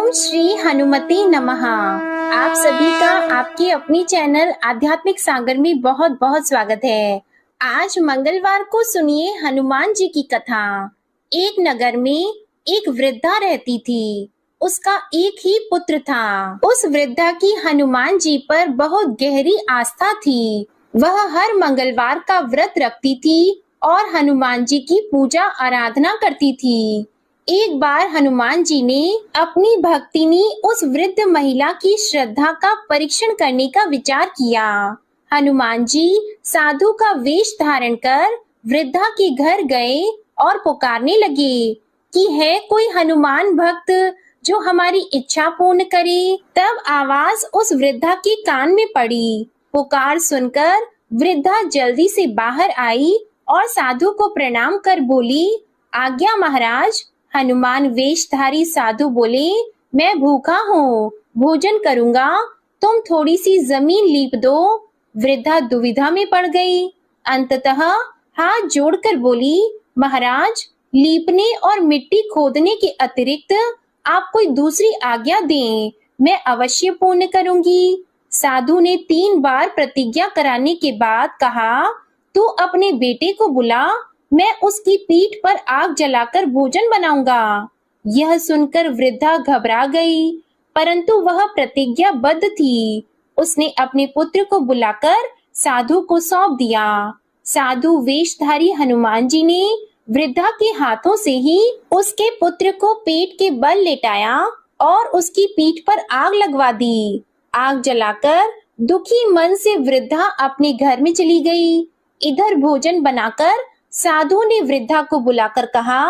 ओम श्री हनुमते नमः। आप सभी का आपके अपनी चैनल आध्यात्मिक सागर में बहुत बहुत स्वागत है। आज मंगलवार को सुनिए हनुमान जी की कथा। एक नगर में एक वृद्धा रहती थी। उसका एक ही पुत्र था। उस वृद्धा की हनुमान जी पर बहुत गहरी आस्था थी। वह हर मंगलवार का व्रत रखती थी और हनुमान जी की पूजा आराधना करती थी। एक बार हनुमान जी ने अपनी भक्तिनी उस वृद्ध महिला की श्रद्धा का परीक्षण करने का विचार किया। हनुमान जी साधु का वेश धारण कर वृद्धा के घर गए और पुकारने लगे कि है कोई हनुमान भक्त जो हमारी इच्छा पूर्ण करे। तब आवाज उस वृद्धा के कान में पड़ी। पुकार सुनकर वृद्धा जल्दी से बाहर आई और साधु को प्रणाम कर बोली, आज्ञा महाराज। हनुमान वेशधारी साधु बोले, मैं भूखा हूँ, भोजन करूंगा, तुम थोड़ी सी जमीन लीप दो। वृद्धा दुविधा में पड़ गई। अंततः हाथ जोड़कर बोली, महाराज, लीपने और मिट्टी खोदने के अतिरिक्त आप कोई दूसरी आज्ञा दें, मैं अवश्य पूर्ण करूंगी। साधु ने 3 बार प्रतिज्ञा कराने के बाद कहा, तू अपने बेटे को बुला, मैं उसकी पीठ पर आग जलाकर भोजन बनाऊंगा। यह सुनकर वृद्धा घबरा गई, परंतु वह प्रतिज्ञाबद्ध थी। उसने अपने पुत्र को बुलाकर साधु को सौंप दिया। साधु वेशधारी हनुमान जी ने वृद्धा के हाथों से ही उसके पुत्र को पेट के बल लेटाया और उसकी पीठ पर आग लगवा दी। आग जलाकर दुखी मन से वृद्धा अपने घर में चली गई। इधर भोजन बनाकर साधु ने वृद्धा को बुलाकर कहा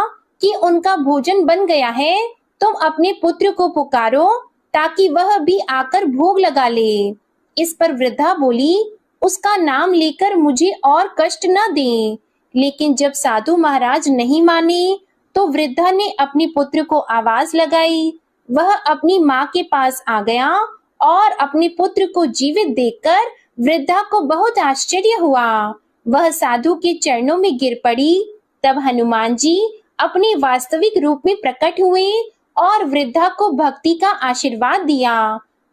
कि उनका भोजन बन गया है, तुम अपने पुत्र को पुकारो ताकि वह भी आकर भोग लगा ले। इस पर वृद्धा बोली, उसका नाम लेकर मुझे और कष्ट न दें। लेकिन जब साधु महाराज नहीं माने तो वृद्धा ने अपने पुत्र को आवाज लगाई। वह अपनी माँ के पास आ गया और अपने पुत्र को जीवित देखकर वृद्धा को बहुत आश्चर्य हुआ। वह साधु के चरणों में गिर पड़ी। तब हनुमान जी अपने वास्तविक रूप में प्रकट हुए और वृद्धा को भक्ति का आशीर्वाद दिया।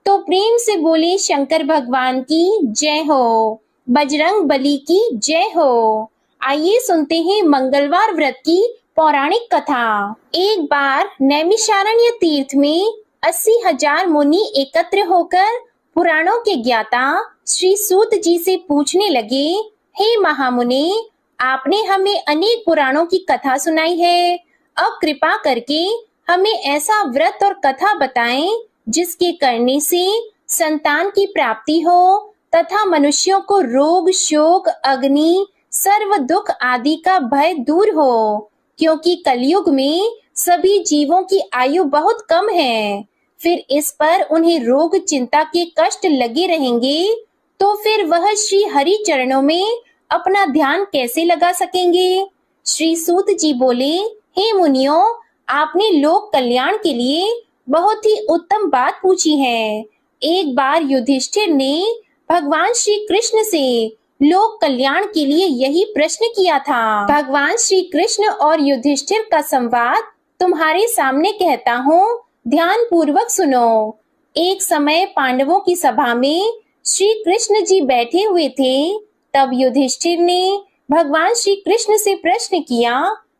तो प्रेम से बोले, शंकर भगवान की जय हो, बजरंग बली की जय हो। आइए सुनते हैं मंगलवार व्रत की पौराणिक कथा। एक बार नैमिषारण्य तीर्थ में 80,000 मुनि एकत्र होकर पुराणों के ज्ञाता श्री सूत जी से पूछने लगे, हे महामुनि, आपने हमें अनेक पुराणों की कथा सुनाई है। अब कृपा करके हमें ऐसा व्रत और कथा बताएं जिसके करने से संतान की प्राप्ति हो तथा मनुष्यों को रोग, शोक, अग्नि, सर्व दुख आदि का भय दूर हो, क्योंकि कलयुग में सभी जीवों की आयु बहुत कम है। फिर इस पर उन्हें रोग, चिंता के कष्ट लगे रहेंगे तो फिर वह श्री हरि चरणों में अपना ध्यान कैसे लगा सकेंगे। श्री सूत जी बोले, हे मुनियों, आपने लोक कल्याण के लिए बहुत ही उत्तम बात पूछी है। एक बार युधिष्ठिर ने भगवान श्री कृष्ण से लोक कल्याण के लिए यही प्रश्न किया था। भगवान श्री कृष्ण और युधिष्ठिर का संवाद तुम्हारे सामने कहता हूँ, ध्यान पूर्वक सुनो। एक समय पांडवों की सभा में श्री कृष्ण जी बैठे हुए थे। तब युधिष्ठिर ने भगवान श्री कृष्ण से प्रश्न किया,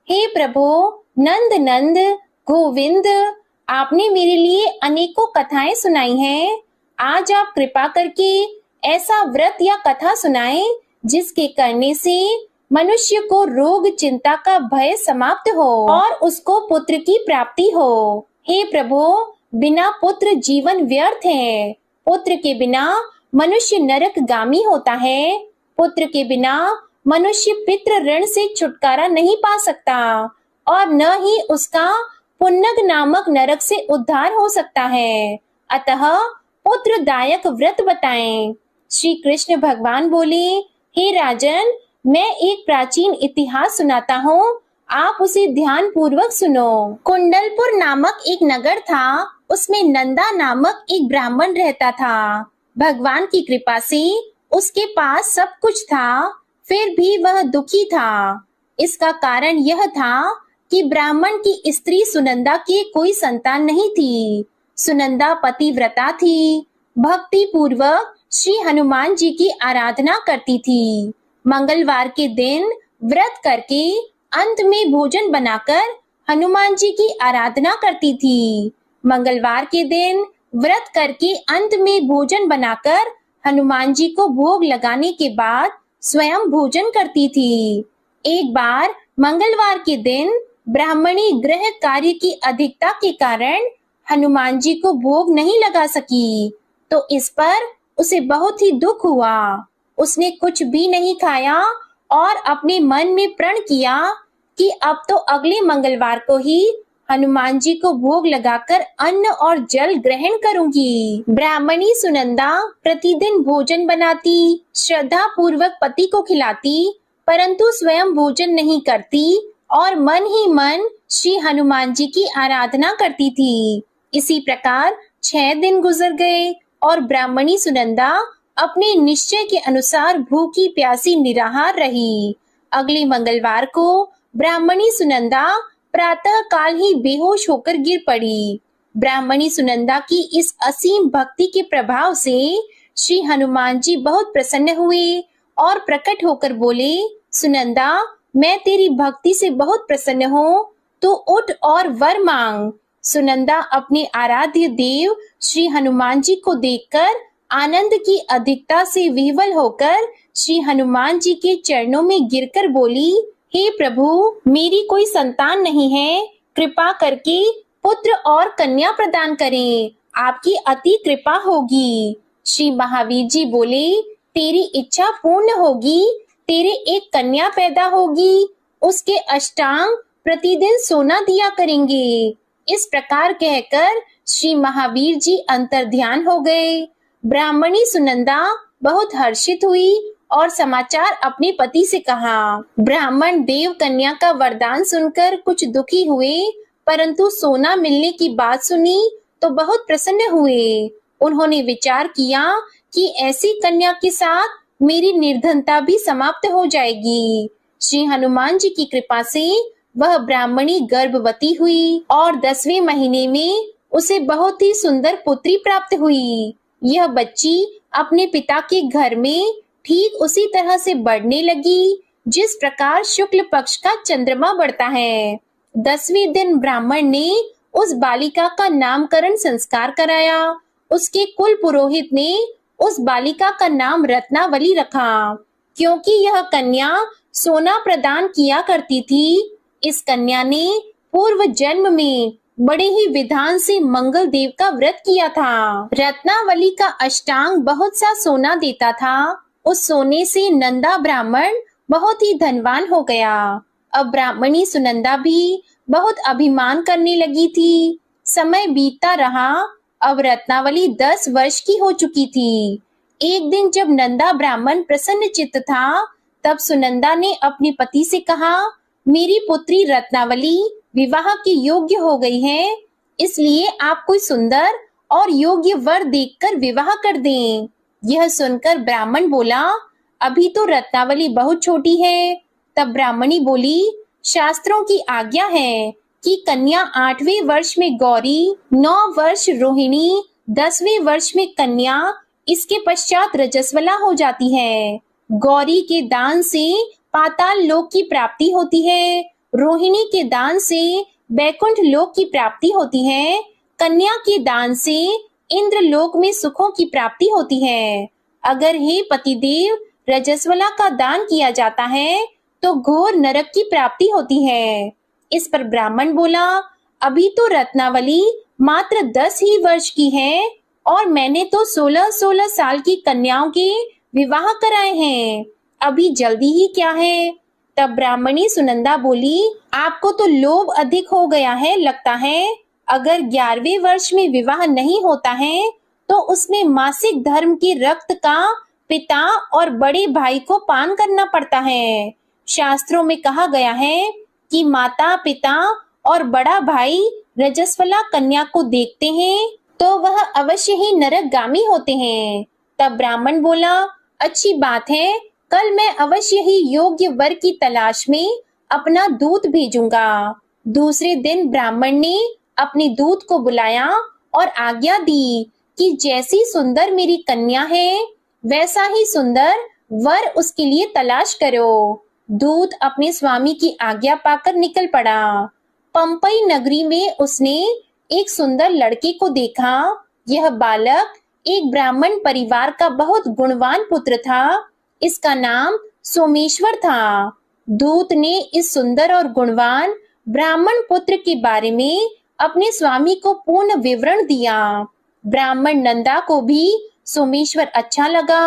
हे प्रभु, नंद नंद, गोविंद, आपने मेरे लिए अनेकों कथाएं सुनाई हैं। आज आप कृपा करके ऐसा व्रत या कथा सुनाएं जिसके करने से मनुष्य को रोग, चिंता का भय समाप्त हो और उसको पुत्र की प्राप्ति हो। हे प्रभु, बिना पुत्र जीवन व्यर्थ है। पुत्र के बिना मनुष्य नरकगामी होता है। पुत्र के बिना मनुष्य पितृ ऋण से छुटकारा नहीं पा सकता और न ही उसका पुन्नग नामक नरक से उद्धार हो सकता है। अतः पुत्रदायक व्रत बताएं। श्री कृष्ण भगवान बोले, हे राजन, मैं एक प्राचीन इतिहास सुनाता हूँ, आप उसे ध्यान पूर्वक सुनो। कुंडलपुर नामक एक नगर था। उसमें नंदा नामक एक ब्राह्मण रहता था। भगवान की कृपा से उसके पास सब कुछ था, फिर भी वह दुखी था। इसका कारण यह था कि ब्राह्मण की स्त्री सुनंदा की कोई संतान नहीं थी। सुनंदा पतिव्रता थी, भक्ति पूर्वक श्री हनुमान जी की आराधना करती थी। मंगलवार के दिन व्रत करके अंत में भोजन बनाकर हनुमान जी की आराधना करती थी। मंगलवार के दिन व्रत करके अंत में भोजन बनाकर हनुमान जी को भोग लगाने के बाद स्वयं भोजन करती थी। एक बार मंगलवार के दिन ब्राह्मणी गृह कार्य की अधिकता के कारण हनुमान जी को भोग नहीं लगा सकी, तो इस पर उसे बहुत ही दुख हुआ। उसने कुछ भी नहीं खाया और अपने मन में प्रण किया कि अब तो अगले मंगलवार को ही हनुमान जी को भोग लगाकर अन्न और जल ग्रहण करूंगी। ब्राह्मणी सुनंदा प्रतिदिन भोजन बनाती, श्रद्धा पूर्वक पति को खिलाती, परंतु स्वयं भोजन नहीं करती और मन ही मन श्री हनुमान जी की आराधना करती थी। इसी प्रकार 6 दिन गुजर गए और ब्राह्मणी सुनंदा अपने निश्चय के अनुसार भूखी प्यासी निराहार रही। अगले मंगलवार को ब्राह्मणी सुनंदा प्रातः काल ही बेहोश होकर गिर पड़ी। ब्राह्मणी सुनंदा की इस असीम भक्ति के प्रभाव से श्री हनुमान जी बहुत प्रसन्न हुए और प्रकट होकर बोले, सुनंदा, मैं तेरी भक्ति से बहुत प्रसन्न हूँ, तो उठ और वर मांग। सुनंदा अपने आराध्य देव श्री हनुमान जी को देखकर आनंद की अधिकता से विह्वल होकर श्री हनुमान जी के चरणों में गिरकर बोली, हे प्रभु, मेरी कोई संतान नहीं है, कृपा करके पुत्र और कन्या प्रदान करें, आपकी अति कृपा होगी। श्री महावीर जी बोले, तेरी इच्छा पूर्ण होगी, तेरे एक कन्या पैदा होगी, उसके अष्टांग प्रतिदिन सोना दिया करेंगे। इस प्रकार कहकर श्री महावीर जी अंतर्ध्यान हो गए। ब्राह्मणी सुनंदा बहुत हर्षित हुई और समाचार अपने पति से कहा। ब्राह्मण देव कन्या का वरदान सुनकर कुछ दुखी हुए, परंतु सोना मिलने की बात सुनी तो बहुत प्रसन्न हुए। उन्होंने विचार किया कि ऐसी कन्या के साथ मेरी निर्धनता भी समाप्त हो जाएगी। श्री हनुमान जी की कृपा से वह ब्राह्मणी गर्भवती हुई और 10वें महीने में उसे बहुत ही सुंदर पुत्री प्राप्त हुई। यह बच्ची अपने पिता के घर में ठीक उसी तरह से बढ़ने लगी जिस प्रकार शुक्ल पक्ष का चंद्रमा बढ़ता है। 10वें दिन ब्राह्मण ने उस बालिका का नामकरण संस्कार कराया। उसके कुल पुरोहित ने उस बालिका का नाम रत्नावली रखा, क्योंकि यह कन्या सोना प्रदान किया करती थी। इस कन्या ने पूर्व जन्म में बड़े ही विधान से मंगल देव का व्रत किया था। रत्नावली का अष्टांग बहुत सा सोना देता था। उस सोने से नंदा ब्राह्मण बहुत ही धनवान हो गया। अब ब्राह्मणी सुनंदा भी बहुत अभिमान करने लगी थी। समय बीतता रहा। अब रत्नावली 10 वर्ष की हो चुकी थी। एक दिन जब नंदा ब्राह्मण प्रसन्न चित्त था, तब सुनंदा ने अपने पति से कहा, मेरी पुत्री रत्नावली विवाह के योग्य हो गई है, इसलिए आप कोई सुंदर और योग्य वर देखकर विवाह कर दें। यह सुनकर ब्राह्मण बोला, अभी तो रत्नावली बहुत छोटी है। तब ब्राह्मणी बोली, शास्त्रों की आज्ञा है कि कन्या 8वें वर्ष में गौरी, 9 वर्ष रोहिणी, 10वें वर्ष में कन्या, इसके पश्चात रजस्वला हो जाती है। गौरी के दान से पाताल लोक की प्राप्ति होती है, रोहिणी के दान से बैकुंठ लोक की प्राप्ति होती है, कन्या के दान से इंद्र लोक में सुखों की प्राप्ति होती है। अगर हे पतिदेव रजस्वला का दान किया जाता है तो घोर नरक की प्राप्ति होती है। इस पर ब्राह्मण बोला, अभी तो रत्नावली मात्र 10 ही वर्ष की है और मैंने तो 16-16 साल की कन्याओं के विवाह कराए हैं, अभी जल्दी ही क्या है। तब ब्राह्मणी सुनंदा बोली, आपको तो लोभ अधिक हो गया है लगता है। अगर 11वें वर्ष में विवाह नहीं होता है तो उसमें मासिक धर्म के रक्त का पिता और बड़े भाई को पान करना पड़ता है। शास्त्रों में कहा गया है कि माता, पिता और बड़ा भाई रजस्वला कन्या को देखते हैं तो वह अवश्य ही नरकगामी होते हैं। तब ब्राह्मण बोला, अच्छी बात है, कल मैं अवश्य ही योग्य वर की तलाश में अपना दूत भेजूंगा। दूसरे दिन ब्राह्मण ने अपने दूत को बुलाया और आज्ञा दी कि जैसी सुंदर मेरी कन्या है वैसा ही सुंदर वर उसके लिए तलाश करो। दूत अपने स्वामी की आज्ञा पाकर निकल पड़ा। पंपई नगरी में उसने एक सुंदर लड़के को देखा। यह बालक एक ब्राह्मण परिवार का बहुत गुणवान पुत्र था। इसका नाम सोमेश्वर था। दूत ने इस सुंदर और गुणवान ब्राह्मण पुत्र के बारे में अपने स्वामी को पूर्ण विवरण दिया। ब्राह्मण नंदा को भी सोमेश्वर अच्छा लगा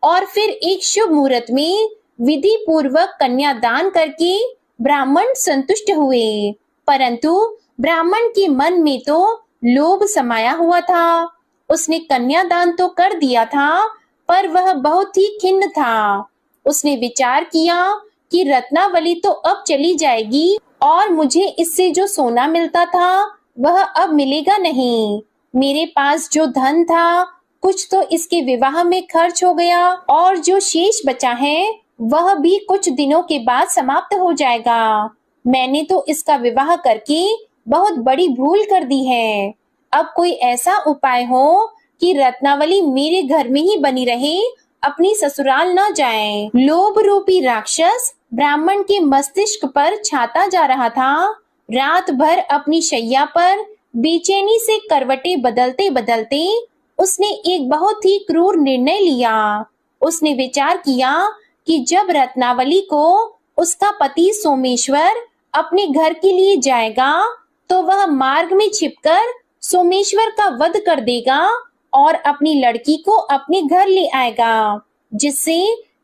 और फिर एक शुभ मुहूर्त में विधि पूर्वक कन्यादान करके ब्राह्मण संतुष्ट हुए। परंतु ब्राह्मण के मन में तो लोभ समाया हुआ था। उसने कन्यादान तो कर दिया था पर वह बहुत ही खिन्न था। उसने विचार किया कि रत्नावली तो अब चली जाएगी और मुझे इससे जो सोना मिलता था वह अब मिलेगा नहीं। मेरे पास जो धन था कुछ तो इसके विवाह में खर्च हो गया और जो शेष बचा है वह भी कुछ दिनों के बाद समाप्त हो जाएगा। मैंने तो इसका विवाह करके बहुत बड़ी भूल कर दी है। अब कोई ऐसा उपाय हो कि रत्नावली मेरे घर में ही बनी रहे, अपनी ससुराल न जाए। लोभ रूपी राक्षस ब्राह्मण के मस्तिष्क पर छाता जा रहा था। रात भर अपनी शैया पर बेचैनी से करवटें बदलते बदलते उसने एक बहुत ही क्रूर निर्णय लिया। उसने विचार किया कि जब रत्नावली को उसका पति सोमेश्वर अपने घर के लिए जाएगा तो वह मार्ग में छिपकर सोमेश्वर का वध कर देगा और अपनी लड़की को अपने घर ले आएगा, जिससे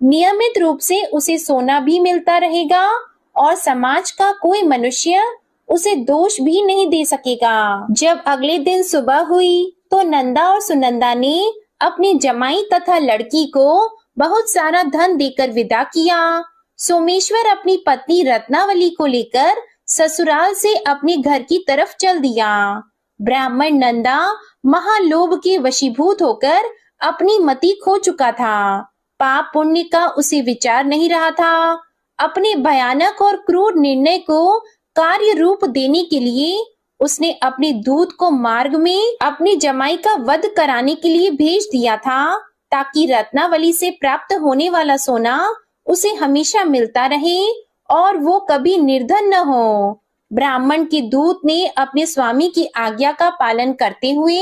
नियमित रूप से उसे सोना भी मिलता रहेगा और समाज का कोई मनुष्य उसे दोष भी नहीं दे सकेगा। जब अगले दिन सुबह हुई तो नंदा और सुनंदा ने अपने जमाई तथा लड़की को बहुत सारा धन देकर विदा किया। सोमेश्वर अपनी पत्नी रत्नावली को लेकर ससुराल से अपने घर की तरफ चल दिया। ब्राह्मण नंदा महालोभ के वशीभूत होकर अपनी मति खो चुका था। पाप पुण्य का उसे विचार नहीं रहा था। अपने भयानक और क्रूर निर्णय को कार्य रूप देने के लिए उसने अपने दूत को मार्ग में अपनी जमाई का वध कराने के लिए भेज दिया था, ताकि रत्नावली से प्राप्त होने वाला सोना उसे हमेशा मिलता रहे और वो कभी निर्धन न हो। ब्राह्मण के दूत ने अपने स्वामी की आज्ञा का पालन करते हुए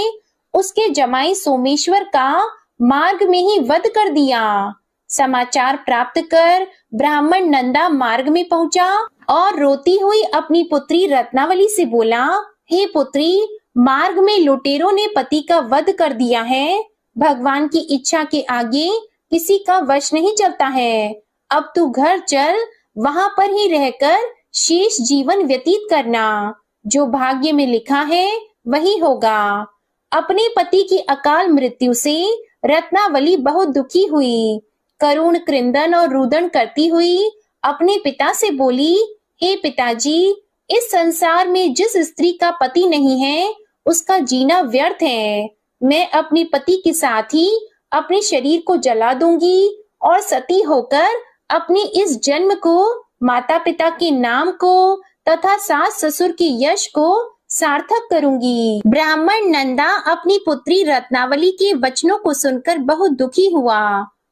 उसके जमाई सोमेश्वर का मार्ग में ही वध कर दिया। समाचार प्राप्त कर ब्राह्मण नंदा मार्ग में पहुंचा और रोती हुई अपनी पुत्री रत्नावली से बोला, हे पुत्री, मार्ग में लुटेरों ने पति का वध कर दिया है। भगवान की इच्छा के आगे किसी का वश नहीं चलता है। अब तू घर चल, वहां पर ही रहकर शेष जीवन व्यतीत करना। जो भाग्य में लिखा है वही होगा। अपने पति की अकाल मृत्यु से रत्नावली बहुत दुखी हुई। करुण क्रंदन और रुदन करती हुई अपने पिता से बोली, हे पिताजी, इस संसार में जिस स्त्री का पति नहीं है उसका जीना व्यर्थ है। मैं अपने पति के साथ ही अपने शरीर को जला दूंगी और सती होकर अपने इस जन्म को, माता पिता के नाम को तथा सास ससुर के यश को सार्थक करूंगी। ब्राह्मण नंदा अपनी पुत्री रत्नावली के वचनों को सुनकर बहुत दुखी हुआ।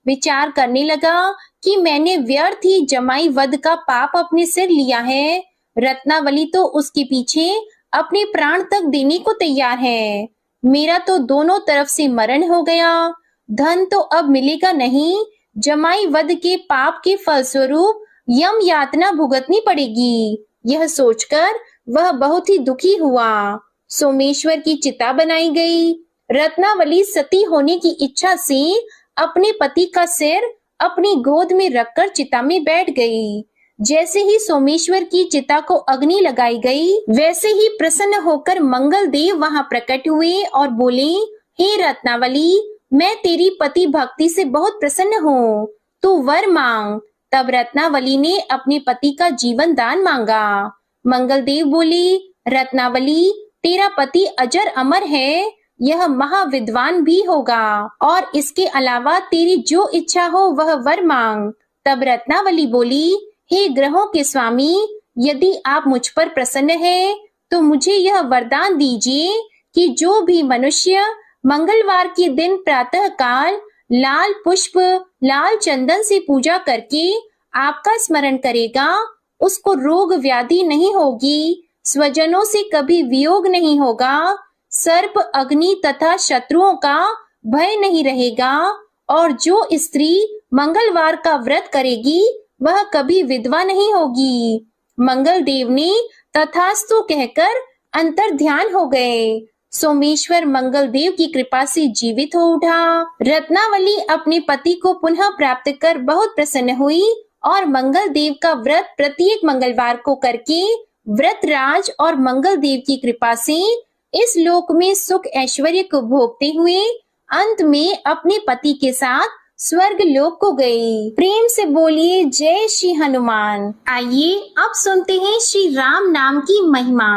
विचार करने लगा कि मैंने व्यर्थ ही जमाई वध का पाप अपने सिर लिया है। रत्नावली तो उसके पीछे अपने प्राण तक देने को तैयार है। मेरा तो दोनों तरफ से मरण हो गया। धन तो अब मिलेगा नहीं। जमाई वध के पाप के फलस्वरूप यम यातना भुगतनी पड़ेगी। यह सोचकर वह बहुत ही दुखी हुआ। सोमेश्वर की चिता बनाई गई। रत्नावली सती होने की इच्छा से अपने पति का सिर अपनी गोद में रखकर चिता में बैठ गई। जैसे ही सोमेश्वर की चिता को अग्नि लगाई गई, वैसे ही प्रसन्न होकर मंगल देव वहां प्रकट हुए और बोले, हे रत्नावली, मैं तेरी पति भक्ति से बहुत प्रसन्न हूँ, तू वर मांग। तब रत्नावली ने अपने पति का जीवन दान मांगा। मंगल देव बोले, रत्नावली, तेरा पति अजर अमर है, यह महाविद्वान भी होगा और इसके अलावा तेरी जो इच्छा हो वह वर मांग। तब रत्नावली बोली, हे ग्रहों के स्वामी, यदि आप मुझ पर प्रसन्न हैं तो मुझे यह वरदान दीजिए कि जो भी मनुष्य मंगलवार के दिन प्रातः काल लाल पुष्प, लाल चंदन से पूजा करके आपका स्मरण करेगा, उसको रोग व्याधि नहीं होगी, स्वजनों से कभी वियोग नहीं होगा, सर्प, अग्नि तथा शत्रुओं का भय नहीं रहेगा। और जो स्त्री मंगलवार का व्रत करेगी वह कभी विधवा नहीं होगी। मंगल देव ने तथास्तु कहकर अंतर ध्यान हो गए। सोमेश्वर मंगल देव की कृपा से जीवित हो उठा। रत्नावली अपने पति को पुनः प्राप्त कर बहुत प्रसन्न हुई और मंगल देव का व्रत प्रत्येक मंगलवार को करके व्रतराज और मंगल देव की कृपा से इस लोक में सुख ऐश्वर्य को भोगते हुए अंत में अपने पति के साथ स्वर्ग लोक को गई। प्रेम से बोलिए जय श्री हनुमान। आइए अब सुनते हैं श्री राम नाम की महिमा।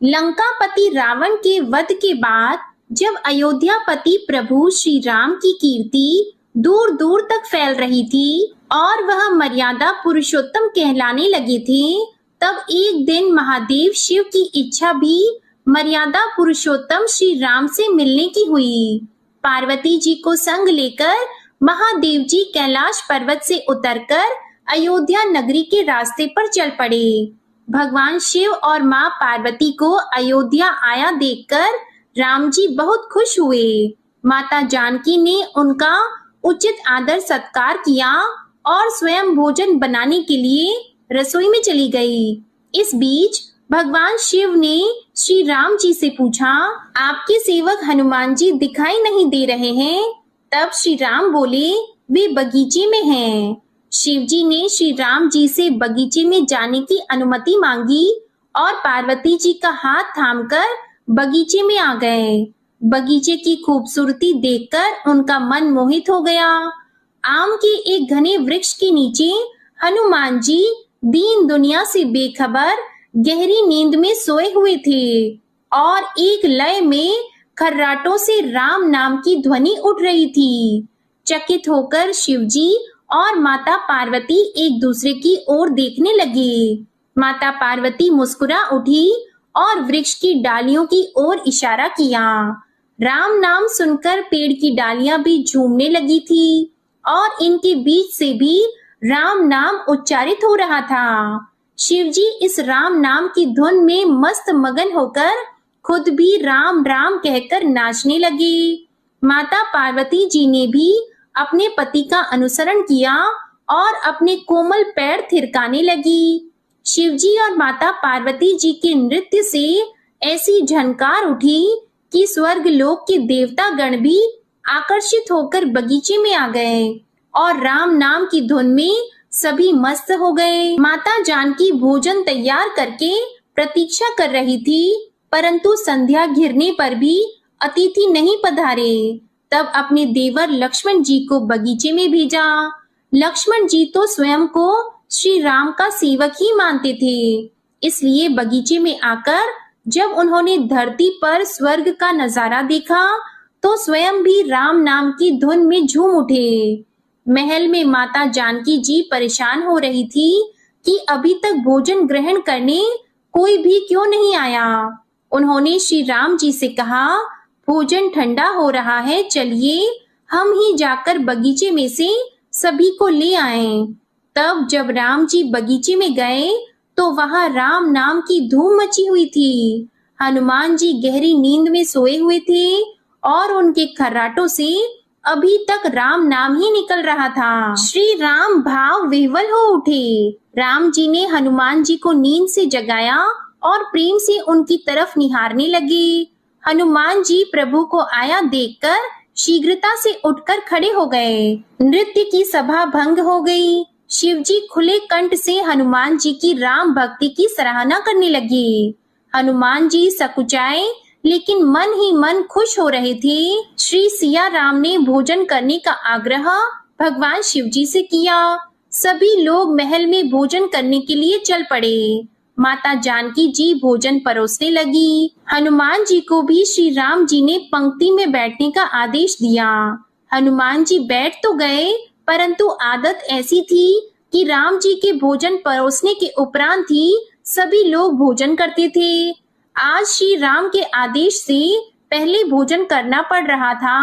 लंकापति रावण के वध के बाद जब अयोध्यापति प्रभु श्री राम की कीर्ति दूर दूर तक फैल रही थी और वह मर्यादा पुरुषोत्तम कहलाने लगे थे, तब एक दिन महादेव शिव की इच्छा भी मर्यादा पुरुषोत्तम श्री राम से मिलने की हुई। पार्वती जी को संग लेकर महादेव जी कैलाश पर्वत से उतरकर अयोध्या नगरी के रास्ते पर चल पड़े। भगवान शिव और माँ पार्वती को अयोध्या आया देखकर राम जी बहुत खुश हुए। माता जानकी ने उनका उचित आदर सत्कार किया और स्वयं भोजन बनाने के लिए रसोई में चली गई। इस बीच भगवान शिव ने श्री राम जी से पूछा, आपके सेवक हनुमान जी दिखाई नहीं दे रहे हैं। तब श्री राम बोले, वे बगीचे में हैं। शिव जी ने श्री राम जी से बगीचे में जाने की अनुमति मांगी और पार्वती जी का हाथ थामकर बगीचे में आ गए। बगीचे की खूबसूरती देखकर उनका मन मोहित हो गया। आम के एक घने वृक्ष के नीचे हनुमान जी दीन दुनिया से बेखबर गहरी नींद में सोए हुए थे और एक लय में खर्राटों से राम नाम की ध्वनि उठ रही थी। चकित होकर शिवजी और माता पार्वती एक दूसरे की ओर देखने लगे। माता पार्वती मुस्कुरा उठी और वृक्ष की डालियों की ओर इशारा किया। राम नाम सुनकर पेड़ की डालियां भी झूमने लगी थी और इनके बीच से भी राम नाम उच्चारित हो रहा था। शिवजी इस राम नाम की धुन में मस्त मगन होकर खुद भी राम राम कहकर नाचने लगे। माता पार्वती जी ने भी अपने पति का अनुसरण किया और अपने कोमल पैर थिरकाने लगी। शिवजी और माता पार्वती जी के नृत्य से ऐसी झनकार उठी कि स्वर्ग लोक के देवता गण भी आकर्षित होकर बगीचे में आ गए और राम नाम की धुन में सभी मस्त हो गए। माता जानकी भोजन तैयार करके प्रतीक्षा कर रही थी, परंतु संध्या घिरने पर भी अतिथि नहीं पधारे। तब अपने देवर लक्ष्मण जी को बगीचे में भेजा। लक्ष्मण जी तो स्वयं को श्री राम का सेवक ही मानते थे, इसलिए बगीचे में आकर जब उन्होंने धरती पर स्वर्ग का नजारा देखा तो स्वयं भी राम नाम की धुन में झूम उठे। महल में माता जानकी जी परेशान हो रही थी कि अभी तक भोजन ग्रहण करने कोई भी क्यों नहीं आया। उन्होंने श्री राम जी से कहा, भोजन ठंडा हो रहा है, चलिए हम ही जाकर बगीचे में से सभी को ले आएं। तब जब राम जी बगीचे में गए तो वहां राम नाम की धूम मची हुई थी। हनुमान जी गहरी नींद में सोए हुए थे और उनके खर्राटों से अभी तक राम नाम ही निकल रहा था। श्री राम भाव विह्वल हो उठे। राम जी ने हनुमान जी को नींद से जगाया और प्रेम से उनकी तरफ निहारने लगे। हनुमान जी प्रभु को आया देखकर शीघ्रता से उठकर खड़े हो गए। नृत्य की सभा भंग हो गई। शिवजी खुले कंठ से हनुमान जी की राम भक्ति की सराहना करने लगे। हनुमान जी सकुचाए लेकिन मन ही मन खुश हो रहे थे। श्री सिया राम ने भोजन करने का आग्रह भगवान शिवजी से किया। सभी लोग महल में भोजन करने के लिए चल पड़े। माता जानकी जी भोजन परोसने लगी। हनुमान जी को भी श्री राम जी ने पंक्ति में बैठने का आदेश दिया। हनुमान जी बैठ तो गए, परंतु आदत ऐसी थी कि राम जी के भोजन परोसने के उपरांत ही सभी लोग भोजन करते थे। आज श्री राम के आदेश से पहले भोजन करना पड़ रहा था।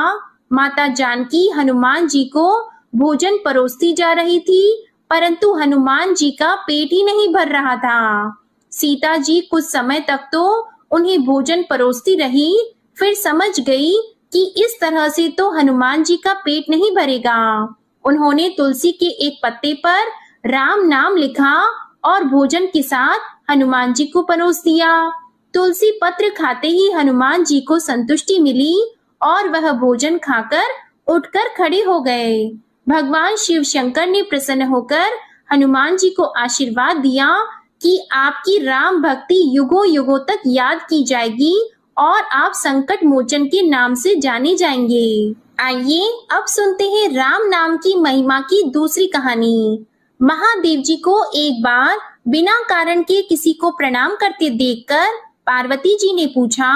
माता जानकी हनुमान जी को भोजन परोसती जा रही थी, परंतु हनुमान जी का पेट ही नहीं भर रहा था। सीता जी कुछ समय तक तो उन्हें भोजन परोसती रही, फिर समझ गई कि इस तरह से तो हनुमान जी का पेट नहीं भरेगा। उन्होंने तुलसी के एक पत्ते पर राम नाम लिखा और भोजन के साथ हनुमान जी को परोस दिया। तुलसी पत्र खाते ही हनुमान जी को संतुष्टि मिली और वह भोजन खाकर उठकर खड़े हो गए। भगवान शिव शंकर ने प्रसन्न होकर हनुमान जी को आशीर्वाद दिया कि आपकी राम भक्ति युगों युगों तक याद की जाएगी और आप संकट मोचन के नाम से जाने जाएंगे। आइए अब सुनते हैं राम नाम की महिमा की दूसरी कहानी। महादेव जी को एक बार बिना कारण के किसी को प्रणाम करते देखकर पार्वती जी ने पूछा,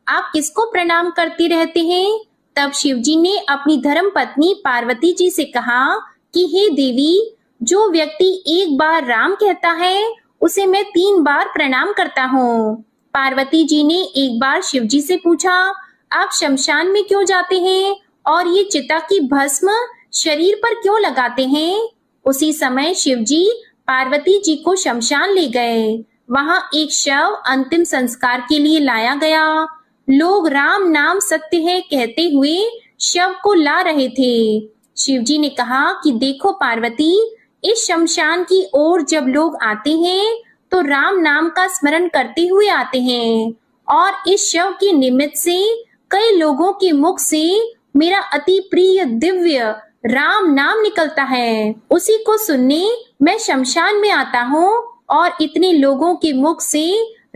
आप किसको प्रणाम करते रहते हैं? तब शिव जी ने अपनी धर्म पत्नी पार्वती जी से कहा कि हे देवी, जो व्यक्ति एक बार राम कहता है उसे मैं 3 बार प्रणाम करता हूँ। पार्वती जी ने एक बार शिव जी से पूछा, आप शमशान में क्यों जाते हैं और ये चिता की भस्म शरीर पर क्यों लगाते हैं? उसी समय शिव जी पार्वती जी को शमशान ले गए। वहां एक शव अंतिम संस्कार के लिए लाया गया। लोग राम नाम सत्य है कहते हुए शव को ला रहे थे। शिव जी ने कहा कि देखो पार्वती, इस शमशान की ओर जब लोग आते हैं तो राम नाम का स्मरण करते हुए आते हैं और इस शव के निमित्त से कई लोगों के मुख से मेरा अति प्रिय दिव्य राम नाम निकलता है। उसी को सुनने मैं शमशान में आता हूँ और इतने लोगों के मुख से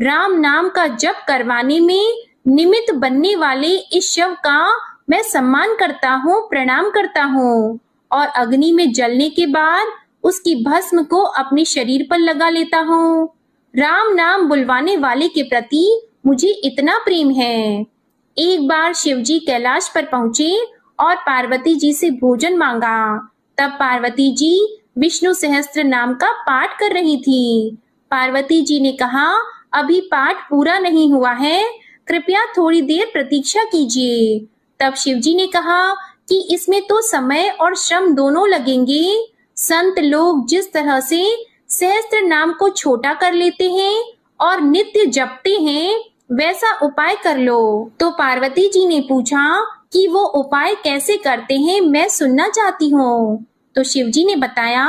राम नाम का जप करवाने में निमित्त बनने वाले इस शव का मैं सम्मान करता हूँ, प्रणाम करता हूँ और अग्नि में जलने के बाद उसकी भस्म को अपने शरीर पर लगा लेता हूँ। राम नाम बुलवाने वाले के प्रति मुझे इतना प्रेम है। एक बार शिव जी कैलाश पर पहुंचे और पार्वती जी से भोजन मांगा। तब पार्वती जी विष्णु सहस्त्र नाम का पाठ कर रही थी। पार्वती जी ने कहा, अभी पाठ पूरा नहीं हुआ है, कृपया थोड़ी देर प्रतीक्षा कीजिए। तब शिव जी ने कहा कि इसमें तो समय और श्रम दोनों लगेंगे। संत लोग जिस तरह से सहस्त्र नाम को छोटा कर लेते हैं और नित्य जपते हैं, वैसा उपाय कर लो। तो पार्वती जी ने पूछा कि वो उपाय कैसे करते हैं, मैं सुनना चाहती हूँ। तो शिव जी ने बताया,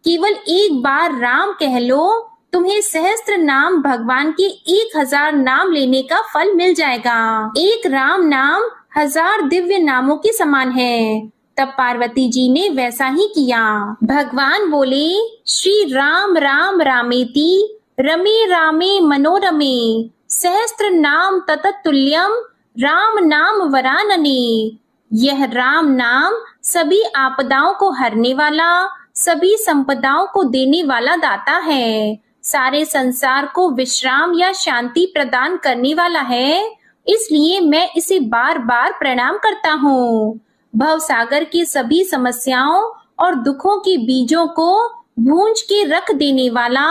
केवल एक बार राम कह लो, तुम्हें सहस्त्र नाम भगवान के 1000 नाम लेने का फल मिल जाएगा। एक राम नाम 1000 दिव्य नामों के समान है। तब पार्वती जी ने वैसा ही किया। भगवान बोले, श्री राम राम रामेति रमे रामे मनोरमे सहस्त्र नाम तततुल्यम राम नाम वरानने। यह राम नाम सभी आपदाओं को हरने वाला, सभी संपदाओं को देने वाला दाता है, सारे संसार को विश्राम या शांति प्रदान करने वाला है। इसलिए मैं इसे बार बार प्रणाम करता हूँ। भव सागर की सभी समस्याओं और दुखों के बीजों को भूंज के रख देने वाला,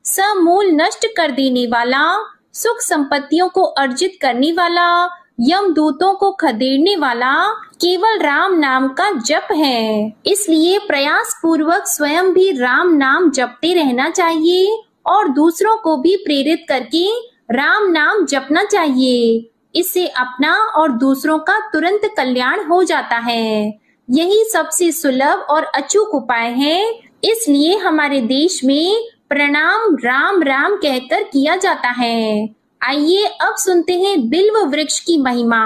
समूल नष्ट कर देने वाला, सुख संपत्तियों को अर्जित करने वाला, यमदूतों को खदेड़ने वाला केवल राम नाम का जप है। इसलिए प्रयास पूर्वक स्वयं भी राम नाम जपते रहना चाहिए और दूसरों को भी प्रेरित करके राम नाम जपना चाहिए। इससे अपना और दूसरों का तुरंत कल्याण हो जाता है। यही सबसे सुलभ और अचूक उपाय है। इसलिए हमारे देश में प्रणाम राम राम कहकर किया जाता है। आइए अब सुनते हैं बिल्व वृक्ष की महिमा।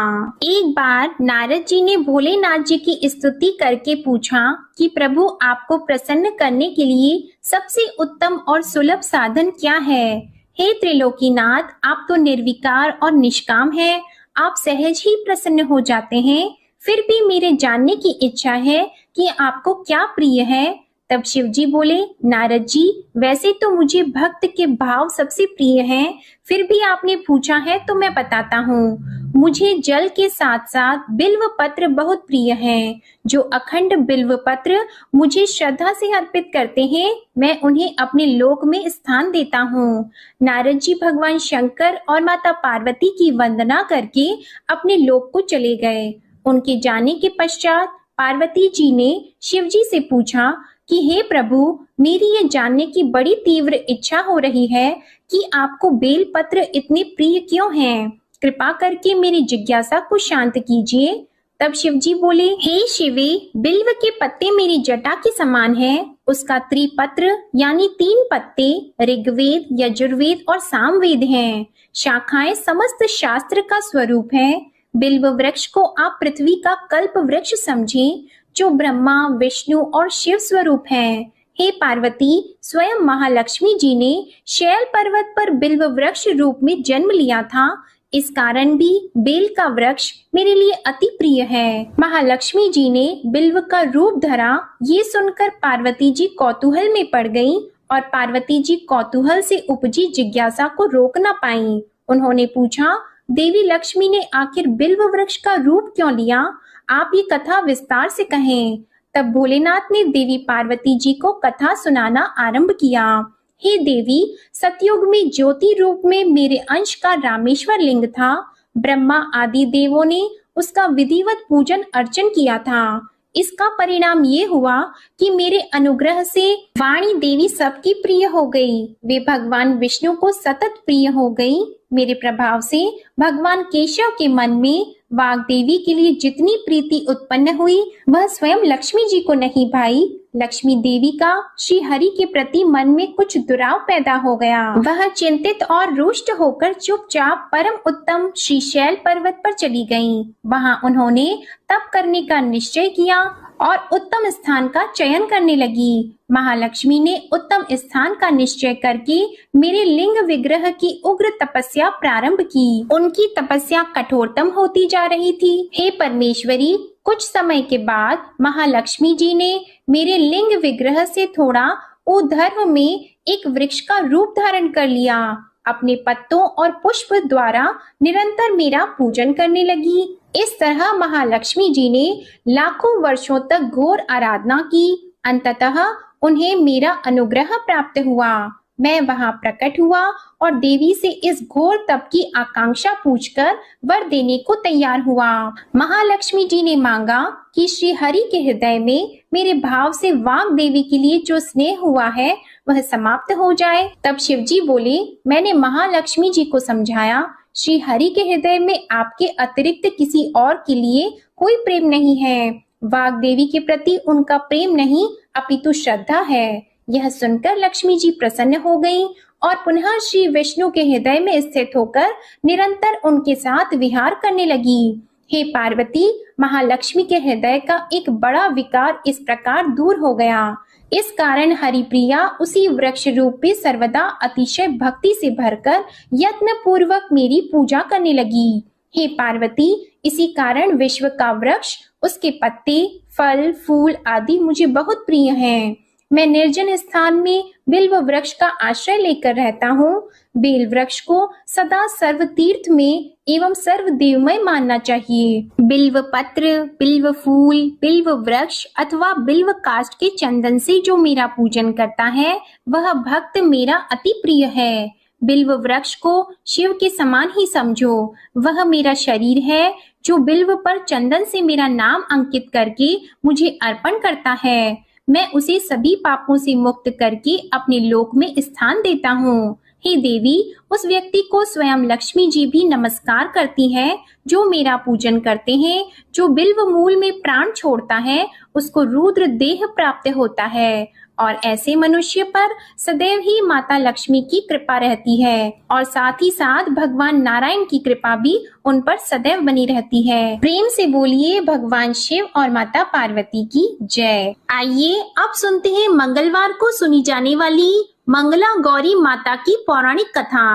एक बार नारद जी ने भोलेनाथ जी की स्तुति करके पूछा कि प्रभु, आपको प्रसन्न करने के लिए सबसे उत्तम और सुलभ साधन क्या है? हे त्रिलोकीनाथ, आप तो निर्विकार और निष्काम हैं। आप सहज ही प्रसन्न हो जाते हैं। फिर भी मेरे जानने की इच्छा है कि आपको क्या प्रिय है। तब शिव जी बोले, नारद जी, वैसे तो मुझे भक्त के भाव सबसे प्रिय हैं, फिर भी आपने पूछा है तो मैं बताता हूँ। मुझे जल के साथ साथ बिल्व पत्र बहुत प्रिय हैं। जो अखंड बिल्व पत्र मुझे श्रद्धा से अर्पित करते हैं, मैं उन्हें अपने लोक में स्थान देता हूँ। नारद जी भगवान शंकर और माता पार्वती की वंदना करके अपने लोक को चले गए। उनके जाने के पश्चात पार्वती जी ने शिव जी से पूछा कि हे प्रभु, मेरी ये जानने की बड़ी तीव्र इच्छा हो रही है कि आपको बेल पत्र इतने प्रिय क्यों हैं? कृपा करके मेरी जिज्ञासा को शांत कीजिए। तब शिव जी बोले, हे शिवे, बिल्व के पत्ते मेरी जटा के समान हैं। उसका त्रिपत्र यानी 3 पत्ते ऋग्वेद, यजुर्वेद और सामवेद हैं। शाखाएं समस्त शास्त्र का स्वरूप है। बिल्व वृक्ष को आप पृथ्वी का कल्प वृक्ष समझें, जो ब्रह्मा, विष्णु और शिव स्वरूप हैं। हे पार्वती, स्वयं महालक्ष्मी जी ने शैल पर्वत पर बिल्व वृक्ष रूप में जन्म लिया था। इस कारण भी बेल का वृक्ष मेरे लिए अति प्रिय है। महालक्ष्मी जी ने बिल्व का रूप धरा, ये सुनकर पार्वती जी कौतूहल में पड़ गईं और पार्वती जी कौतूहल से उपजी जिज्ञासा को रोक न पाईं। उन्होंने पूछा, देवी लक्ष्मी ने आखिर बिल्व वृक्ष का रूप क्यों लिया? आप ये कथा विस्तार से कहें। तब भोलेनाथ ने देवी पार्वती जी को कथा सुनाना आरंभ किया। हे देवी, सतयुग में ज्योति रूप में मेरे अंश का रामेश्वर लिंग था। ब्रह्मा आदि देवों ने उसका विधिवत पूजन अर्चन किया था। इसका परिणाम ये हुआ कि मेरे अनुग्रह से वाणी देवी सबकी प्रिय हो गई। वे भगवान विष्णु को सतत प्रिय हो गई। मेरे प्रभाव से भगवान केशव के मन में वाग देवी के लिए जितनी प्रीति उत्पन्न हुई, वह स्वयं लक्ष्मी जी को नहीं भाई। लक्ष्मी देवी का श्री हरि के प्रति मन में कुछ दुराव पैदा हो गया। वह चिंतित और रुष्ट होकर चुपचाप परम उत्तम श्री शैल पर्वत पर चली गईं। वहां उन्होंने तप करने का निश्चय किया और उत्तम स्थान का चयन करने लगी। महालक्ष्मी ने उत्तम स्थान का निश्चय करके मेरे लिंग विग्रह की उग्र तपस्या प्रारंभ की। उनकी तपस्या कठोरतम होती जा रही थी। हे परमेश्वरी, कुछ समय के बाद महालक्ष्मी जी ने मेरे लिंग विग्रह से थोड़ा ऊर्ध्व में एक वृक्ष का रूप धारण कर लिया। अपने पत्तों और पुष्प द्वारा निरंतर मेरा पूजन करने लगी। इस तरह महालक्ष्मी जी ने लाखों वर्षों तक घोर आराधना की। अंततः उन्हें मेरा अनुग्रह प्राप्त हुआ। मैं वहां प्रकट हुआ और देवी से इस घोर तप की आकांक्षा पूछकर वर देने को तैयार हुआ। महालक्ष्मी जी ने मांगा कि श्री हरि के हृदय में मेरे भाव से वाग देवी के लिए जो स्नेह हुआ है वह समाप्त हो जाए। तब शिव जी बोले, मैंने महालक्ष्मी जी को समझाया, श्री हरि के हृदय में आपके अतिरिक्त किसी और के लिए कोई प्रेम नहीं है। वाग देवी के प्रति उनका प्रेम नहीं अपितु श्रद्धा है। यह सुनकर लक्ष्मी जी प्रसन्न हो गईं और पुनः श्री विष्णु के हृदय में स्थित होकर निरंतर उनके साथ विहार करने लगी। हे पार्वती, महालक्ष्मी के हृदय का एक बड़ा विकार इस प्रकार दूर हो गया। इस कारण हरिप्रिया उसी वृक्ष रूप में सर्वदा अतिशय भक्ति से भरकर यत्न पूर्वक मेरी पूजा करने लगी। हे पार्वती, इसी कारण विश्व का वृक्ष, उसके पत्ते, फल, फूल आदि मुझे बहुत प्रिय हैं। मैं निर्जन स्थान में बिल्व वृक्ष का आश्रय लेकर रहता हूँ। बेल वृक्ष को सदा सर्व तीर्थ में एवं सर्व देवमय मानना चाहिए। बिल्व पत्र, बिल्व फूल, बिल्व वृक्ष अथवा बिल्व काष्ठ के चंदन से जो मेरा पूजन करता है वह भक्त मेरा अति प्रिय है। बिल्व वृक्ष को शिव के समान ही समझो। वह मेरा शरीर है जो बिल्व पर चंदन से मेरा नाम अंकित करके मुझे अर्पण करता है। मैं उसे सभी पापों से मुक्त करके अपने लोक में स्थान देता हूँ। हे देवी, उस व्यक्ति को स्वयं लक्ष्मी जी भी नमस्कार करती है जो मेरा पूजन करते हैं। जो बिल्व मूल में प्राण छोड़ता है उसको रुद्र देह प्राप्त होता है और ऐसे मनुष्य पर सदैव ही माता लक्ष्मी की कृपा रहती है और साथ ही साथ भगवान नारायण की कृपा भी उन पर सदैव बनी रहती है। प्रेम से बोलिए भगवान शिव और माता पार्वती की जय। आइए अब सुनते हैं मंगलवार को सुनी जाने वाली मंगला गौरी माता की पौराणिक कथा।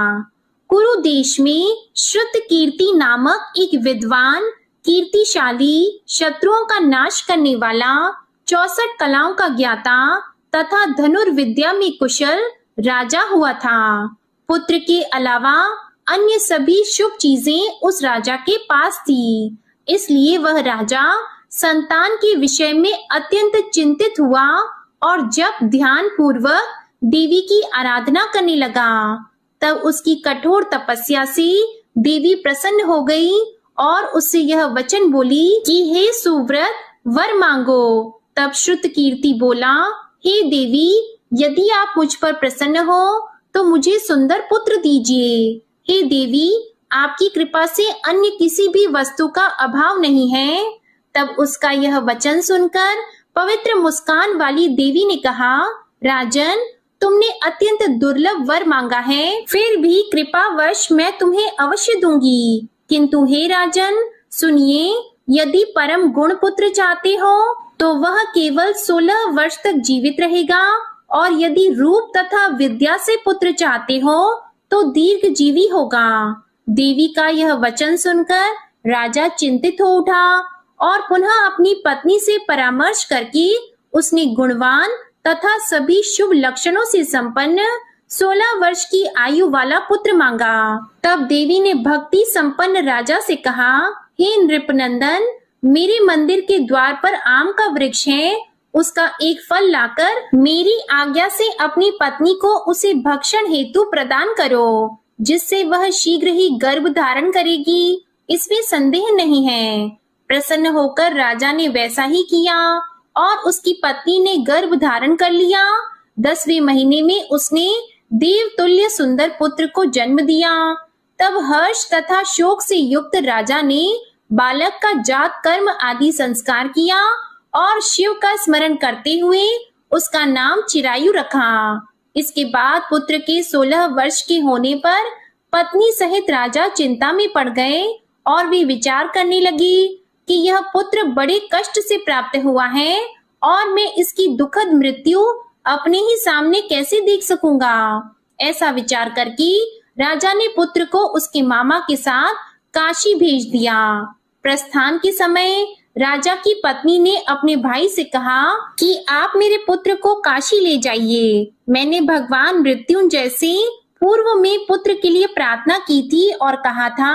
कुरु देश में श्रुत कीर्ति नामक एक विद्वान, कीर्तिशाली, शत्रुओं का नाश करने वाला, 64 कलाओं का ज्ञाता तथा धनुर्विद्या में कुशल राजा हुआ था। पुत्र के अलावा अन्य सभी शुभ चीजें उस राजा के पास थी। इसलिए वह राजा संतान के विषय में अत्यंत चिंतित हुआ और जब ध्यान पूर्वक देवी की आराधना करने लगा, तब उसकी कठोर तपस्या से देवी प्रसन्न हो गई और उससे यह वचन बोली कि हे सुव्रत, वर मांगो। तब श्रुतकीर्ति बोला, हे देवी, यदि आप मुझ पर प्रसन्न हो तो मुझे सुंदर पुत्र दीजिए। हे देवी, आपकी कृपा से अन्य किसी भी वस्तु का अभाव नहीं है। तब उसका यह वचन सुनकर पवित्र मुस्कान वाली देवी ने कहा, राजन, तुमने अत्यंत दुर्लभ वर मांगा है, फिर भी कृपावश मैं तुम्हें अवश्य दूंगी। किंतु हे राजन, सुनिए, यदि परम गुण पुत्र चाहते हो तो वह केवल 16 वर्ष तक जीवित रहेगा, और यदि रूप तथा विद्या से पुत्र चाहते हो तो दीर्घ जीवी होगा। देवी का यह वचन सुनकर राजा चिंतित हो उठा और पुनः अपनी पत्नी से परामर्श करके उसने गुणवान तथा सभी शुभ लक्षणों से संपन्न 16 वर्ष की आयु वाला पुत्र मांगा। तब देवी ने भक्ति संपन्न राजा से कहा, हे नृपनंदन, मेरे मंदिर के द्वार पर आम का वृक्ष है, उसका एक फल लाकर मेरी आज्ञा से अपनी पत्नी को उसे भक्षण हेतु प्रदान करो, जिससे वह शीघ्र ही गर्भ धारण करेगी, इसमें संदेह नहीं है। प्रसन्न होकर राजा ने वैसा ही किया और उसकी पत्नी ने गर्भ धारण कर लिया। 10वें महीने में उसने देवतुल्य सुंदर पुत्र को जन्म दिया। तब हर्ष तथा शोक से युक्त राजा ने बालक का जात कर्म आदि संस्कार किया और शिव का स्मरण करते हुए उसका नाम चिरायु रखा। इसके बाद पुत्र के 16 वर्ष के होने पर पत्नी सहित राजा चिंता में पड़ गए और वे विचार करने लगे कि यह पुत्र बड़े कष्ट से प्राप्त हुआ है और मैं इसकी दुखद मृत्यु अपने ही सामने कैसे देख सकूंगा। ऐसा विचार करके राजा ने पुत्र को उसके मामा के साथ काशी भेज दिया। प्रस्थान के समय राजा की पत्नी ने अपने भाई से कहा कि आप मेरे पुत्र को काशी ले जाइए। मैंने भगवान मृत्युंजय से पूर्व में पुत्र के लिए प्रार्थना की थी और कहा था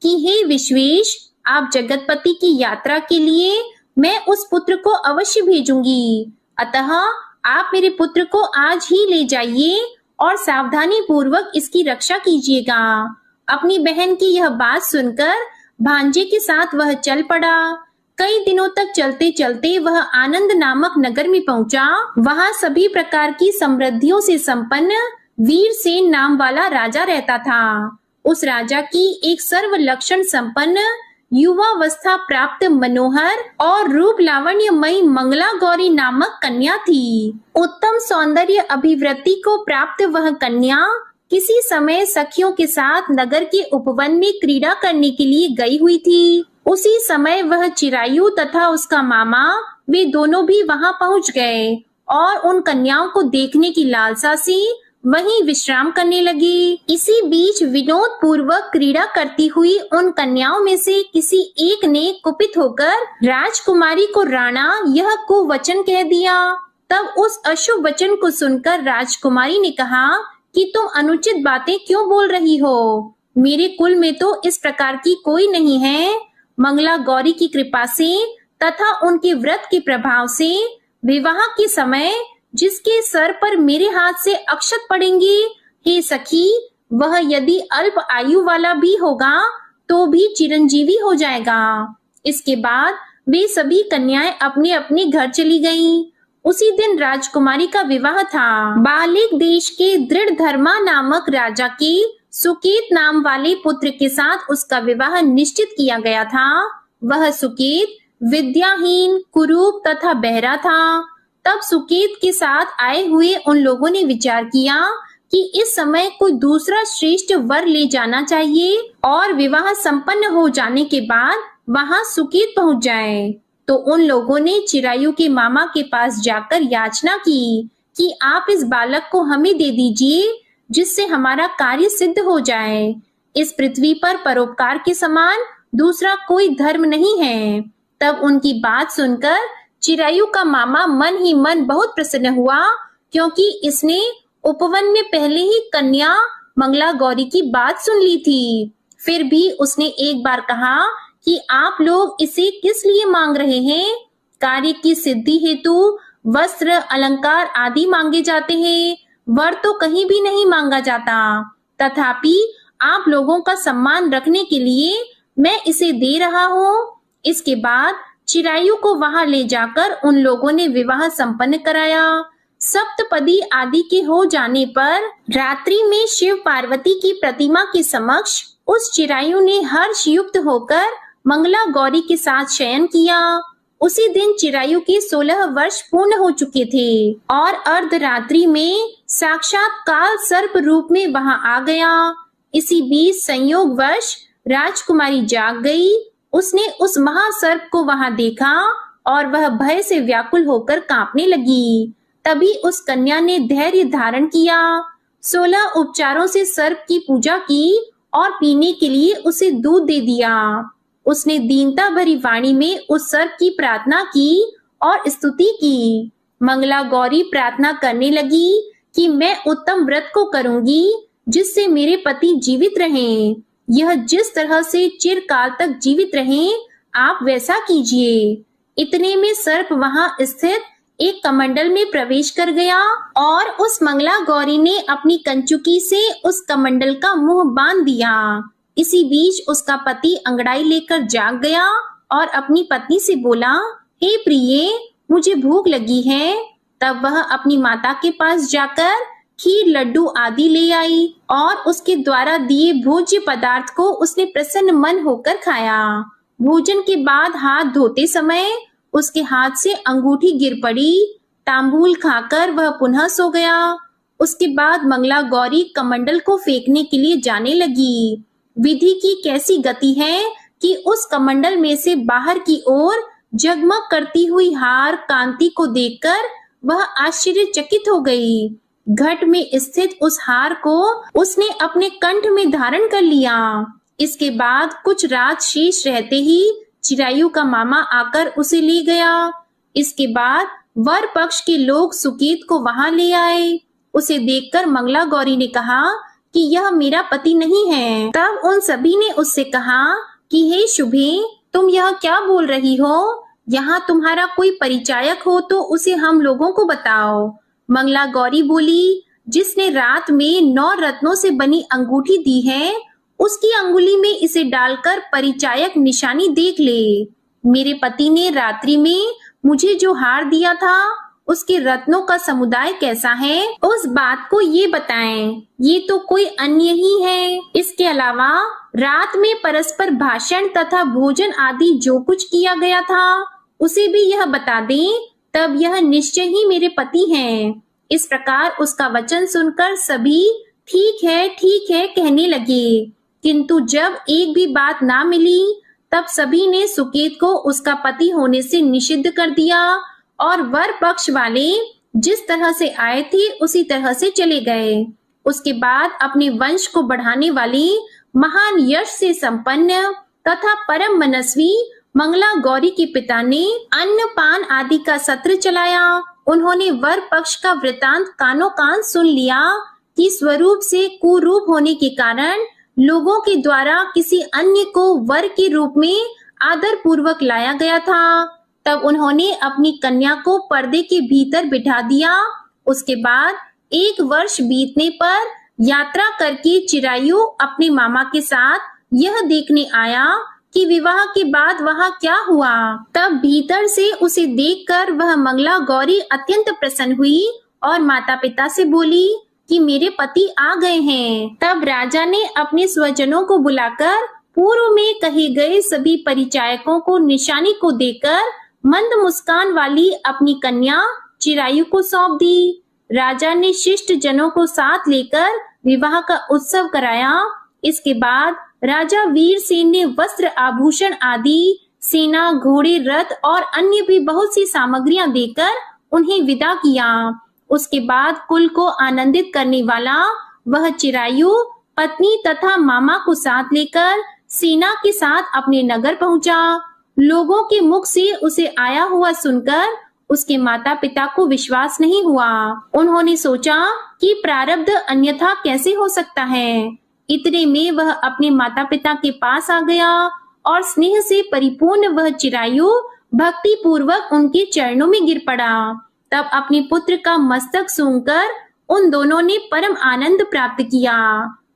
कि हे विश्वेश, आप जगतपति की यात्रा के लिए मैं उस पुत्र को अवश्य भेजूंगी। अतः आप मेरे पुत्र को आज ही ले जाइए और सावधानी पूर्वक इसकी रक्षा कीजिएगा। अपनी बहन की यह बात सुनकर भांजे के साथ वह चल पड़ा। कई दिनों तक चलते चलते वह आनंद नामक नगर में पहुंचा। वहां सभी प्रकार की समृद्धियों से संपन्न वीरसेन नाम वाला राजा रहता था। उस राजा की एक सर्व लक्षण संपन्न युवावस्था प्राप्त मनोहर और रूप लावण्यमयी मंगला गौरी नामक कन्या थी। उत्तम सौंदर्य अभिवृद्धि को प्राप्त वह कन्या किसी समय सखियों के साथ नगर के उपवन में क्रीड़ा करने के लिए गई हुई थी। उसी समय वह चिरायु तथा उसका मामा वे दोनों भी वहां पहुंच गए और उन कन्याओं को देखने की लालसा से वहीं विश्राम करने लगे। इसी बीच विनोद पूर्वक क्रीड़ा करती हुई उन कन्याओं में से किसी एक ने कुपित होकर राजकुमारी को राणा यह कुवचन कह दिया। तब उस अशुभ वचन को सुनकर राजकुमारी ने कहा कि तुम अनुचित बातें क्यों बोल रही हो? मेरे कुल में तो इस प्रकार की कोई नहीं है। मंगला गौरी की कृपा से तथा उनके व्रत के प्रभाव से विवाह के समय जिसके सर पर मेरे हाथ से अक्षत पड़ेंगे, हे सखी, वह यदि अल्प आयु वाला भी होगा तो भी चिरंजीवी हो जाएगा। इसके बाद वे सभी कन्याएं अपने अपने घर चली गईं। उसी दिन राजकुमारी का विवाह था। बालिक देश के दृढ़धर्मा नामक राजा के सुकेत नाम वाले पुत्र के साथ उसका विवाह निश्चित किया गया था। वह सुकेत विद्याहीन, कुरूप तथा बहरा था। तब सुकेत के साथ आए हुए उन लोगों ने विचार किया कि इस समय कोई दूसरा श्रेष्ठ वर ले जाना चाहिए और विवाह संपन्न हो जाने के बाद वहां सुकेत पहुंच जाए। तो उन लोगों ने चिरायु के मामा के पास जाकर याचना की कि आप इस बालक को हमें दे दीजिए, जिससे हमारा कार्य सिद्ध हो जाए। इस पृथ्वी पर परोपकार के समान दूसरा कोई धर्म नहीं है। तब उनकी बात सुनकर चिरायु का मामा मन ही मन बहुत प्रसन्न हुआ, क्योंकि इसने उपवन में पहले ही कन्या मंगला गौरी की बात सुन ली थी। फिर भी उसने एक बार कहा कि आप लोग इसे किस लिए मांग रहे हैं? कार्य की सिद्धि हेतु वस्त्र, अलंकार आदि मांगे जाते हैं, वर तो कहीं भी नहीं मांगा जाता। तथापि आप लोगों का सम्मान रखने के लिए मैं इसे दे रहा हूँ। इसके बाद चिरायु को वहां ले जाकर उन लोगों ने विवाह संपन्न कराया। सप्तपदी आदि के हो जाने पर रात्रि में शिव पार्वती की प्रतिमा के समक्ष उस चिरायु ने हर्ष युक्त होकर मंगला गौरी के साथ शयन किया। उसी दिन चिरायु के 16 वर्ष पूर्ण हो चुके थे और अर्धरात्रि में साक्षात काल सर्प रूप में वहां आ गया। इसी बीच संयोगवश राजकुमारी जाग गई। उसने उस महासर्प को वहां देखा और वह भय से व्याकुल होकर कांपने लगी। तभी उस कन्या ने धैर्य धारण किया, 16 उपचारों से सर्प की पूजा की और पीने के लिए उसे दूध दे दिया। उसने दीनता भरी वाणी में उस सर्प की प्रार्थना की और स्तुति की। मंगला गौरी प्रार्थना करने लगी कि मैं उत्तम व्रत को करूंगी जिससे मेरे पति जीवित रहें। यह जिस तरह से चिरकाल तक जीवित रहें, आप वैसा कीजिए। इतने में सर्प वहां स्थित एक कमंडल में प्रवेश कर गया और उस मंगला गौरी ने अपनी कंचुकी से उस कमंडल का मुंह बांध दिया। इसी बीच उसका पति अंगड़ाई लेकर जाग गया और अपनी पत्नी से बोला, हे प्रिये, मुझे भूख लगी है। तब वह अपनी माता के पास जाकर खीर, लड्डू आदि ले आई और उसके द्वारा दिए भोज्य पदार्थ को उसने प्रसन्न मन होकर खाया। भोजन के बाद हाथ धोते समय उसके हाथ से अंगूठी गिर पड़ी। तांबूल खाकर वह पुनः सो गया। उसके बाद मंगला गौरी कमंडल को फेंकने के लिए जाने लगी। विधि की कैसी गति है कि उस कमंडल में से बाहर की ओर जगमग करती हुई हार कांति को देखकर वह आश्चर्यचकित हो गई। घट में स्थित उस हार को उसने अपने कंठ में धारण कर लिया। इसके बाद कुछ रात शेष रहते ही चिरायु का मामा आकर उसे ले गया। इसके बाद वर पक्ष के लोग सुकेत को वहां ले आए। उसे देखकर मंगला गौरी ने कहा कि यह मेरा पति नहीं है। तब उन सभी ने उससे कहा कि हे शुभे, तुम यह क्या बोल रही हो? यहाँ तुम्हारा कोई परिचायक हो तो उसे हम लोगों को बताओ। मंगला गौरी बोली, जिसने रात में 9 रत्नों से बनी अंगूठी दी है, उसकी अंगुली में इसे डालकर परिचायक निशानी देख ले। मेरे पति ने रात्रि में मुझे जो हार दिया था, उसके रत्नों का समुदाय कैसा है, उस बात को ये बताएं। ये तो कोई अन्य ही है। इसके अलावा रात में परस्पर भाषण तथा भोजन आदि जो कुछ किया गया था, उसे भी यह बता दें, तब यह निश्चय ही मेरे पति हैं। इस प्रकार उसका वचन सुनकर सभी ठीक है कहने लगे। किंतु जब एक भी बात ना मिली, तब सभी ने सुकेत को उसका पति होने से निषिद्ध कर दिया और वर पक्ष वाले जिस तरह से आए थे उसी तरह से चले गए। उसके बाद अपने वंश को बढ़ाने वाली महान यश से संपन्न तथा परम मनस्वी मंगला गौरी के पिता ने अन्न पान आदि का सत्र चलाया। उन्होंने वर पक्ष का वृतांत कानों कान सुन लिया कि स्वरूप से कुरूप होने के कारण लोगों के द्वारा किसी अन्य को वर के रूप में आदर पूर्वक लाया गया था। तब उन्होंने अपनी कन्या को पर्दे के भीतर बिठा दिया। उसके बाद 1 वर्ष बीतने पर यात्रा करके चिरायु अपने मामा के साथ यह देखने आया कि विवाह के बाद वहाँ क्या हुआ। तब भीतर से उसे देखकर वह मंगला गौरी अत्यंत प्रसन्न हुई और माता पिता से बोली कि मेरे पति आ गए हैं। तब राजा ने अपने स्वजनों को बुलाकर पूर्व में कहे गए सभी परिचायकों को निशानी को देकर मंद मुस्कान वाली अपनी कन्या चिरायु को सौंप दी। राजा ने शिष्ट जनों को साथ लेकर विवाह का उत्सव कराया। इसके बाद राजा वीरसेन ने वस्त्र, आभूषण आदि, सेना, घोड़े, रथ और अन्य भी बहुत सी सामग्रियां देकर उन्हें विदा किया। उसके बाद कुल को आनंदित करने वाला वह चिरायु पत्नी तथा मामा को साथ लेकर सेना के साथ अपने नगर पहुंचा। लोगों के मुख से उसे आया हुआ सुनकर उसके माता पिता को विश्वास नहीं हुआ। उन्होंने सोचा कि प्रारब्ध अन्यथा कैसे हो सकता है। इतने में वह अपने माता पिता के पास आ गया और स्नेह से परिपूर्ण वह चिरायु भक्ति पूर्वक उनके चरणों में गिर पड़ा। तब अपने पुत्र का मस्तक सूंघकर उन दोनों ने परम आनंद प्राप्त किया।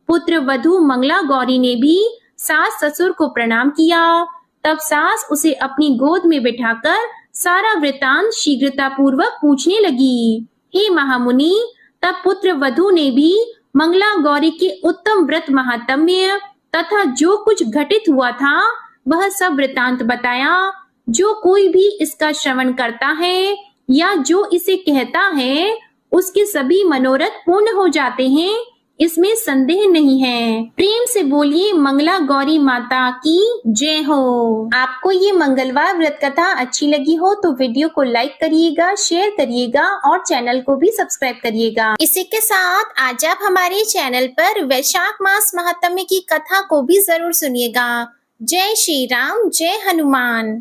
पुत्र वधू मंगला गौरी ने भी सास ससुर को प्रणाम किया। तब सास उसे अपनी गोद में बिठाकर सारा वृतांत शीघ्रता पूर्वक पूछने लगी। हे महामुनि, तब पुत्र वधू ने भी मंगला गौरी के उत्तम व्रत महात्म्य तथा जो कुछ घटित हुआ था वह सब वृतांत बताया। जो कोई भी इसका श्रवण करता है या जो इसे कहता है उसके सभी मनोरथ पूर्ण हो जाते हैं, इसमें संदेह नहीं है। प्रेम से बोलिए मंगला गौरी माता की जय हो। आपको ये मंगलवार व्रत कथा अच्छी लगी हो तो वीडियो को लाइक करिएगा, शेयर करिएगा और चैनल को भी सब्सक्राइब करिएगा। इसी के साथ आज आप हमारे चैनल पर वैशाख मास महात्म्य की कथा को भी जरूर सुनिएगा। जय श्री राम, जय हनुमान।